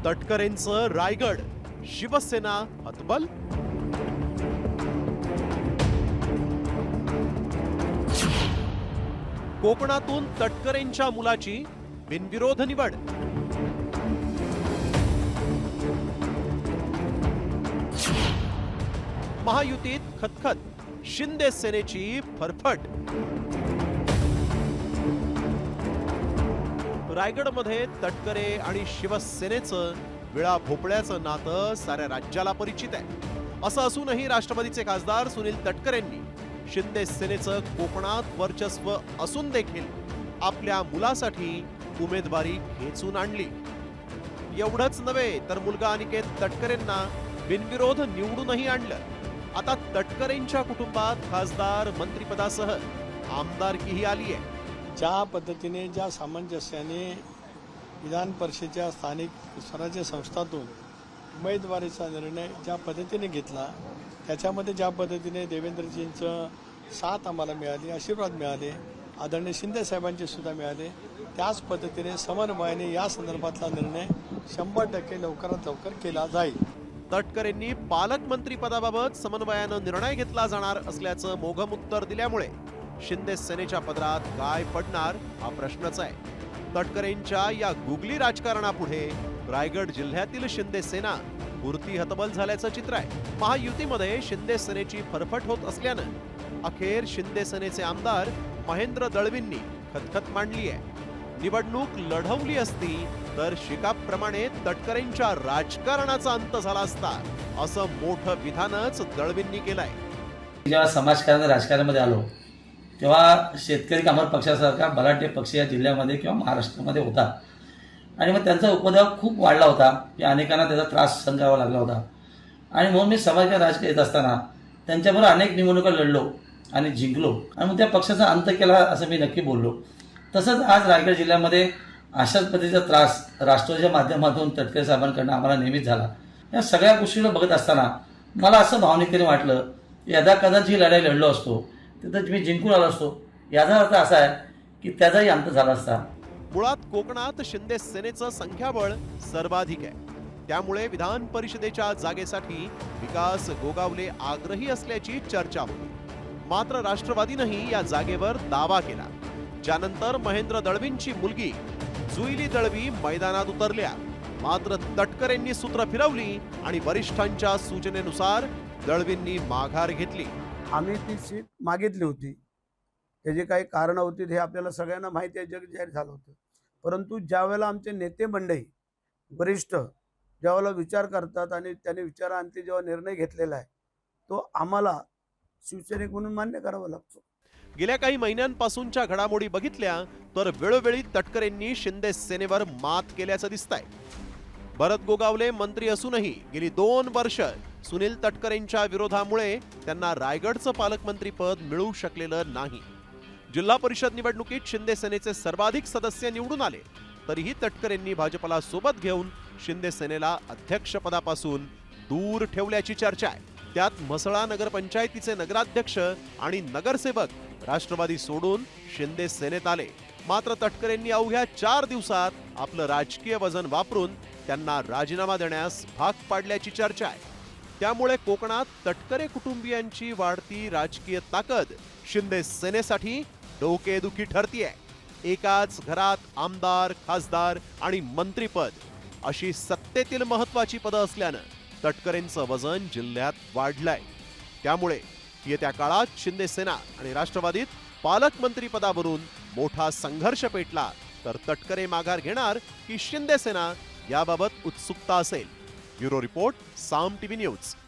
तटकरेंचं रायगड, शिवसेना हतबल. कोकणातून तटकरेंच्या मुलाची बिनविरोध निवड. महायुतीत खतखत, शिंदे सेनेची फरफट. रायगडमध्ये तटकरे आणि शिवसेनेचं विळा भोपळ्याचं नातं साऱ्या राज्याला परिचित आहे. असं असूनही राष्ट्रवादीचे खासदार सुनील तटकरेंनी शिंदे सेनेचं कोकणात वर्चस्व असून देखील आपल्या मुलासाठी उमेदवारी खेचून आणली. एवढंच नव्हे तर मुलगा अनिकेत तटकरेंना बिनविरोध निवडूनही आणलं. आता तटकरेंच्या कुटुंबात खासदार मंत्रिपदासह आमदारकीही आली आहे. ज्या पद्धतीने ज्या सामंजस्याने विधान परिषदेच्या स्थानिक स्वराज्य संस्थातून उमेदवारीचा निर्णय ज्या पद्धतीने घेतला, त्याच्यामध्ये ज्या पद्धतीने देवेंद्रजींचं साथ आम्हाला मिळाली, आशीर्वाद मिळाले, आदरणीय शिंदे साहेबांचे सुद्धा मिळाले, त्याच पद्धतीने समन्वयाने या संदर्भातला निर्णय 100% लवकरात लवकर केला जाईल. तटकरेंनी पालकमंत्री पदाबाबत समन्वयानं निर्णय घेतला जाणार असल्याचं मोघम उत्तर दिल्यामुळे शिंदे सेनेच्या पदरात काय पडणार हा प्रश्नच आहे. तटकरेंच्या या गुगली राजकारणापुढे रायगड जिल्ह्यातील शिंदे सेना पुरती हतबल झाल्याचं चित्र आहे. महायुतीमध्ये शिंदे सेनेची फरफट होत असल्यानं अखेर शिंदे सेनेचे आमदार महेंद्र दळवींनी खतखत मांडली आहे. निवडणूक लढवली असती तर शिकाप्रमाणे तटकरेंच्या राजकारणाचा अंत झाला असता, असं मोठं विधानच दळवींनी केलंय. जेव्हा समाजकारण राजकारणामध्ये आलो तेव्हा शेतकरी कामगार पक्षासारखा बलाढ्य पक्ष या जिल्ह्यामध्ये किंवा महाराष्ट्रामध्ये होता आणि मग त्यांचा उपद्रव खूप वाढला होता की अनेकांना त्याचा त्रास सहन करावा लागला होता. आणि म्हणून मी समाजकारण राजकीय येत असताना त्यांच्याबरोबर अनेक निवडणुका लढलो आणि जिंकलो आणि मग त्या पक्षाचा अंत केला असं मी नक्की बोललो. तसंच आज रायगड जिल्ह्यामध्ये अशाच पद्धतीचा त्रास राष्ट्रवादीच्या माध्यमातून तटकरे साहेबांकडनं आम्हाला नेहमीच झाला. या सगळ्या गोष्टीला बघत असताना मला असं भावनिकतेने वाटलं, यदा कदाचित ही लढाई लढलो असतो तिथं मी जिंकून आलो असतो. याचा अर्थ असा आहे की त्याचाही अंत झाला असता. मुळात कोकणात शिंदे सेनेचं संख्याबळ सर्वाधिक आहे. त्यामुळे विधान परिषदेच्या जागेसाठी विकास गोगावले आग्रही असल्याची चर्चा होती. मात्र राष्ट्रवादीनंही या जागेवर दावा केला, ज्यानंतर महेंद्र दळवींची मुलगी जुईली दळवी मैदानात उतरल्या. मात्र तटकरेंनी सूत्र फिरवली आणि वरिष्ठांच्या सूचनेनुसार दळवींनी माघार घेतली. आम्ही ती सीट मागितली होती, त्याची काही कारणं होती हे आपल्याला सगळ्यांना माहिती आहे, जग जाहीर झालं होतं. परंतु ज्यावेळेला आमचे नेते मंडळी वरिष्ठ ज्यावेळेला विचार करतात आणि त्याने विचारांती जेव्हा निर्णय घेतलेला आहे तो आम्हाला शिवसैनिक म्हणून मान्य करावा लागतो. गेल्या काही महिन्यांपासूनच्या घडामोडी बघितल्या तर वेळोवेळी तटकरेंनी शिंदे सेनेवर मात केल्याचं दिसतंय. भरत गोगावले मंत्री असूनही गेली 2 वर्ष सुनील तटकरेंच्या विरोधामुळे त्यांना रायगडचं पालकमंत्रीपद मिळू शकलेलं नाही. जिल्हा परिषद निवडणुकीत शिंदे सेनेचे सर्वाधिक सदस्य निवडून आले तरीही तटकरेंनी भाजपला सोबत घेऊन शिंदे सेनेला अध्यक्षपदापासून दूर ठेवल्याची चर्चा आहे. त्यात म्हसळा नगरपंचायतीचे नगराध्यक्ष आणि नगरसेवक राष्ट्रवादी सोडून शिंदे सेनेत आले. मात्र तटकरेंनी अवघ्या 4 दिवसात आपलं राजकीय वजन वापरून त्यांना राजीनामा देण्यास भाग पाडल्याची चर्चा आहे. त्यामुळे कोकणात तटकरे कुटुंबियांची वाढती राजकीय ताकद शिंदे सेनेसाठी डोकेदुखी ठरतीये. एकाच घरात आमदार, खासदार आणि मंत्रीपद अशी सत्तेतील महत्वाची पदं असल्यानं तटकरेंचं वजन जिल्ह्यात वाढलंय. त्यामुळे येत्या काळात शिंदे सेना आणि राष्ट्रवादीत पालकमंत्री पदावरून मोठा संघर्ष पेटला तर तटकरे माघार घेणार की शिंदे सेना याबाबत उत्सुकता असेल. ब्युरो रिपोर्ट, साम टीव्ही न्यूज.